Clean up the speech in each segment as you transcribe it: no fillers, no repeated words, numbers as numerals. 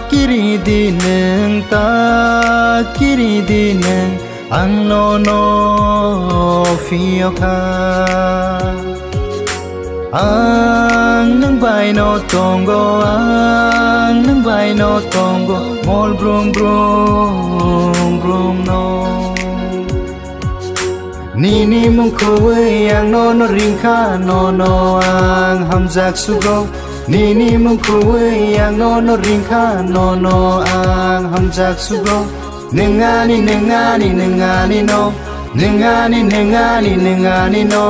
Kiri di neng ta Kiri di neng ang no fio ka ang nang bay no tongo ang nang bay no tongo mol brum brum brum no Nini mong kuwi ang no ring ka no ang hamzak sugo Nini mong kuwi ang no ring ka no ang hamzak sugo Nengani nengani nengani no Nengani nengani nengani no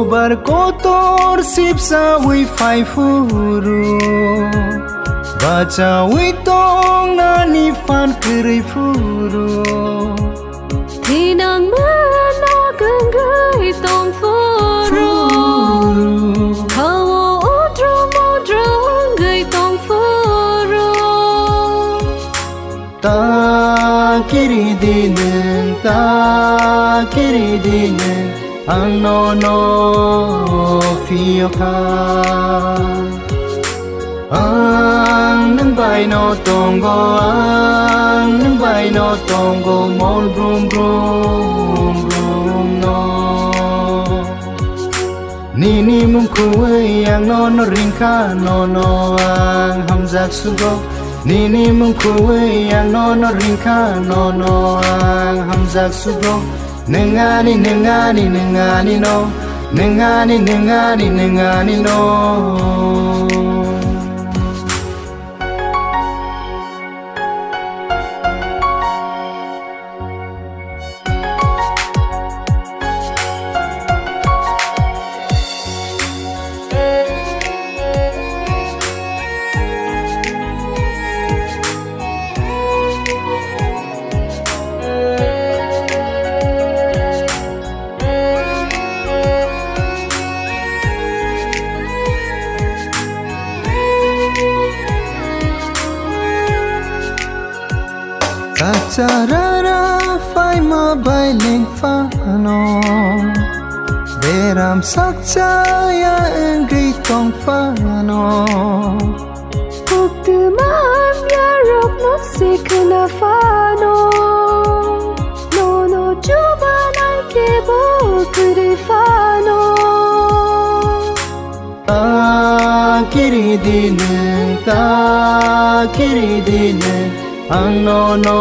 Nobar kotor sipsa wi fai furu Baca wi tong nani fan kiri furu Tinang mana genggai tong furu Kawo odro gai tong furu Ta kiri dineng ta kiri dineng ang no fio ka ang nang bay no tongo ang nang bay no tongo mol brum brum brum no Nini mong kuwi ang no ring ka no ang hamzak sugo Nini mong kuwi ang no ring ka no ang hamzak sugo Nengani nengani nengani no Nengani nengani nengani no Sarara fai ma bai leng fa no Beram sakcha ya engri tong fa no Bukti maam ya rok no sikna fa no No juba nai ke bukri fa no Ta kiri dineng ta kiri dineng ang no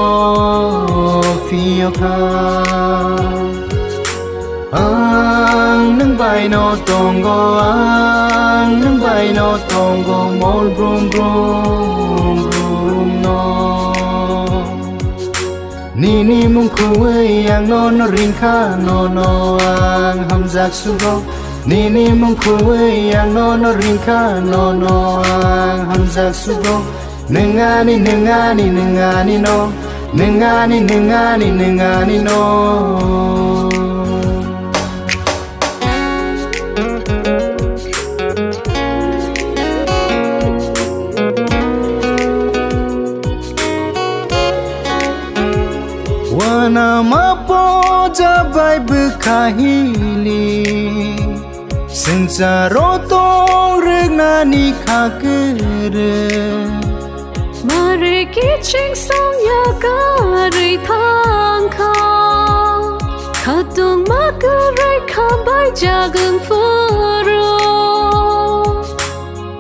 fio ka ang nang bay no tongo ang nang bay no tongo mol brum brum brum no Nini mong kuwi ang no ring ka no ang hamzak sugo Nini mong kuwi ang no ring ka no ang hamzak sugo Nengani nengani nengani no Nengani nengani nengani no Wana mapo jabai bekahili Senja rotong regnani kakere Mari kiching song ya kari thang ka Khatung makarai khambai jagang furu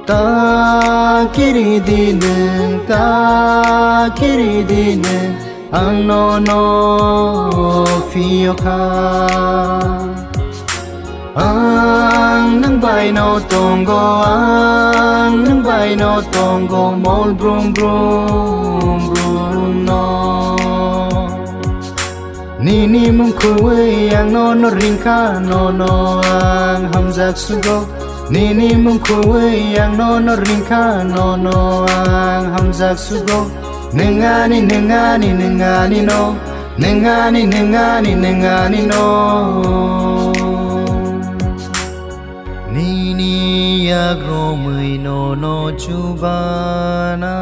Ta kiri dineng ta kiri dineng ang no fio ka ang nang bay no tongo ang nang bay no tongo mol brum brum brum no Nini mong kuwi ang no ring ka no ang hamzak sugo Nini mong kuwi ang no ring ka no ang hamzak sugo Nengani nengani nengani no Nengani nengani nengani no Nini yagro mui no chubana